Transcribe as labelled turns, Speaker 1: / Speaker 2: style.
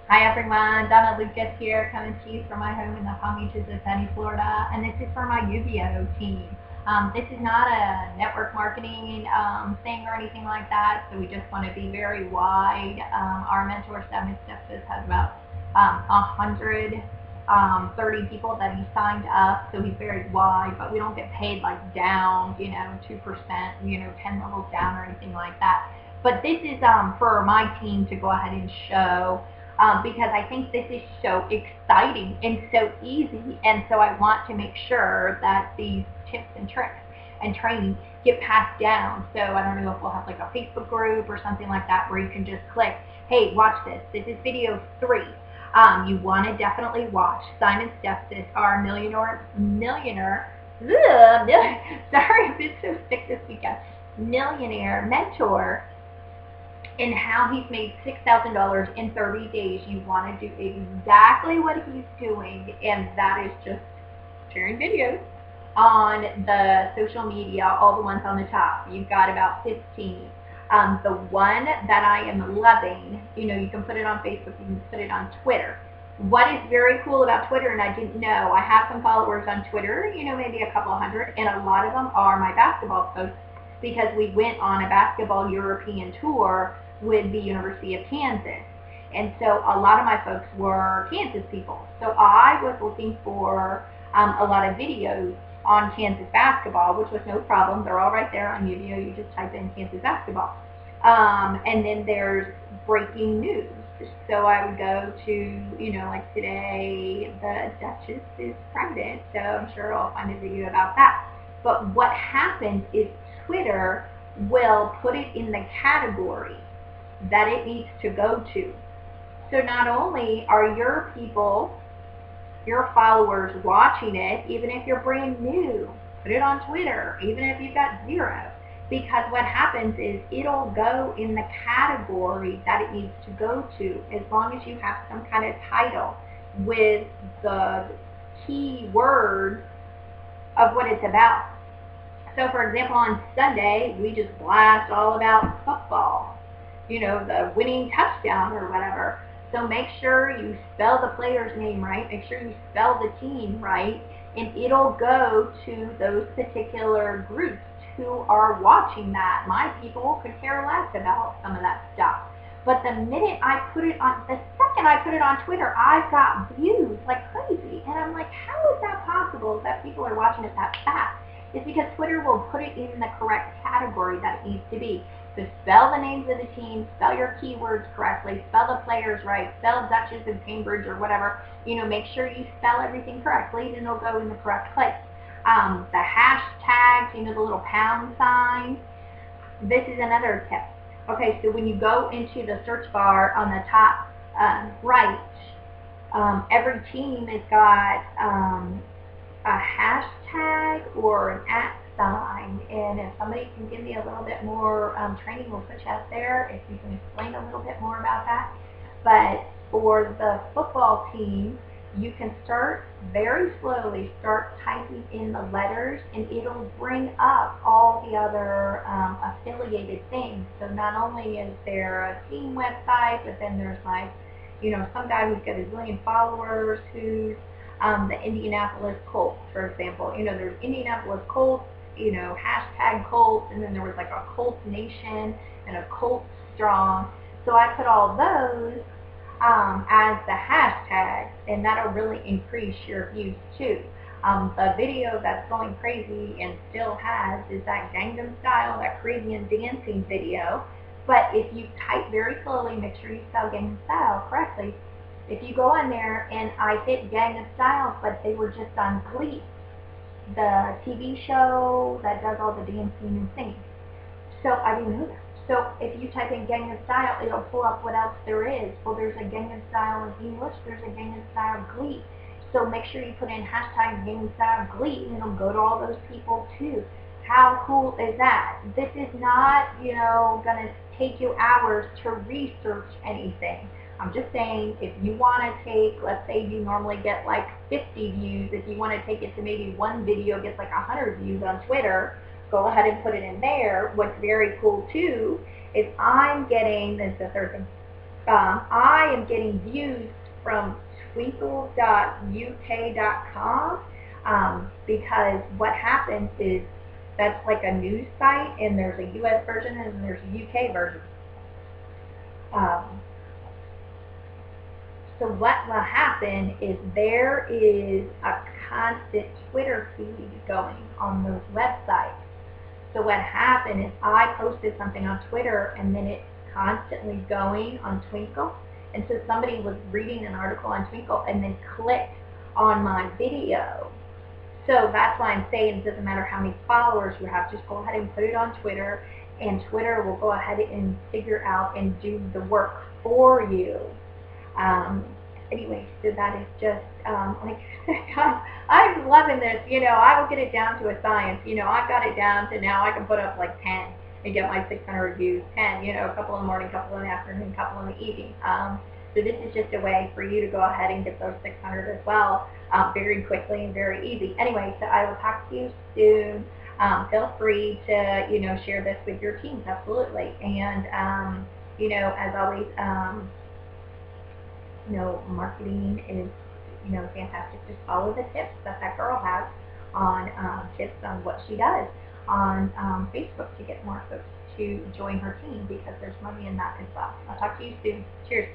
Speaker 1: Hi everyone, Donna Lucas here, coming to you from my home in the Palm Beaches of sunny Florida, and this is for my Uvioo team. This is not a network marketing thing or anything like that, so we just want to be very wide. Our mentor, Seven Steps, has about 130 people that he signed up, so he's very wide, but we don't get paid like down, 2%, 10 levels down or anything like that. But this is for my team to go ahead and show because I think this is so exciting and so easy, and so I want to make sure that these tips and tricks and training get passed down. So I don't know if we'll have like a Facebook group or something like that where you can just click, hey, watch this. This is video 3. You want to definitely watch Simon Stepsis, our sorry, I've been so sick this weekend, millionaire mentor, and how he's made $6,000 in 30 days. You want to do exactly what he's doing, and that is just sharing videos on the social media, all the ones on the top. You've got about 15. The one that I am loving, you can put it on Facebook, you can put it on Twitter. What is very cool about Twitter, and I didn't know, I have some followers on Twitter, maybe a couple of hundred, and a lot of them are my basketball folks, because we went on a basketball European tour with the University of Kansas. And so a lot of my folks were Kansas people. So I was looking for a lot of videos on Kansas basketball, which was no problem. They're all right there on Uvioo. You just type in Kansas basketball. And then there's breaking news. So I would go to, like today, the Duchess is pregnant, so I'm sure I'll find a video about that. But what happens is Twitter will put it in the category that it needs to go to. So not only are your people, your followers, watching it, even if you're brand new, put it on Twitter, even if you've got 0. Because what happens is it'll go in the category that it needs to go to, as long as you have some kind of title with the key words of what it's about. So for example, on Sunday, we just blast all about football, the winning touchdown or whatever. So make sure you spell the player's name right, make sure you spell the team right, and it'll go to those particular groups who are watching that. My people could care less about some of that stuff. But the minute I put it on, the second I put it on Twitter, I've got views like crazy. And I'm like, how is that possible that people are watching it that fast? It's because Twitter will put it in the correct category that it needs to be. So spell the names of the team, spell your keywords correctly, spell the players right, spell Duchess of Cambridge or whatever. Make sure you spell everything correctly, and it'll go in the correct place. The hashtags, the little pound sign. This is another tip. Okay, so when you go into the search bar on the top right, every team has got a hashtag or an @sign, and if somebody can give me a little bit more training, we'll put you out there if you can explain a little bit more about that. But for the football team, you can start very slowly, start typing in the letters, and it'll bring up all the other affiliated things. So not only is there a team website, but then there's like, some guy who's got a zillion followers who's the Indianapolis Colts, for example. There's Indianapolis Colts, hashtag Colts, and then there was like a Colts Nation and a Colts Strong. So I put all those as the hashtag, and that'll really increase your views too. The video that's going crazy and still has is that Gangnam Style, that Korean dancing video. But if you type very slowly, make sure you spell Gangnam Style correctly. If you go on there, and I hit Gangnam Style, but they were just on Glee, the TV show that does all the dancing and singing. So I didn't know that. So if you type in Gangnam Style, it'll pull up what else there is. Well, there's a Gangnam Style in English, there's a Gangnam Style Glee. So make sure you put in hashtag Gangnam Style Glee, and it'll go to all those people too. How cool is that? This is not, going to take you hours to research anything. I'm just saying, if you want to take, let's say you normally get like 50 views, if you want to take it to maybe one video gets like 100 views on Twitter, go ahead and put it in there. What's very cool too is I'm getting, this is the third thing, I am getting views from twinkle.uk.com because what happens is that's like a news site, and there's a US version and there's a UK version. So what will happen is there is a constant Twitter feed going on those websites. So what happened is I posted something on Twitter, and then it's constantly going on Twinkle. And so somebody was reading an article on Twinkle and then clicked on my video. So that's why I'm saying it doesn't matter how many followers you have, just go ahead and put it on Twitter, and Twitter will go ahead and figure out and do the work for you. Anyway, so that is just, like I'm loving this. I will get it down to a science. I've got it down to now I can put up like 10 and get my 600 views. 10, a couple in the morning, couple in the afternoon, couple in the evening. So this is just a way for you to go ahead and get those 600 as well, very quickly and very easy. Anyway, so I will talk to you soon. Feel free to, share this with your teams, absolutely. And, as always, marketing is, fantastic. Just follow the tips that girl has on tips on what she does on Facebook to get more folks to join her team, because there's money in that as well. I'll talk to you soon. Cheers.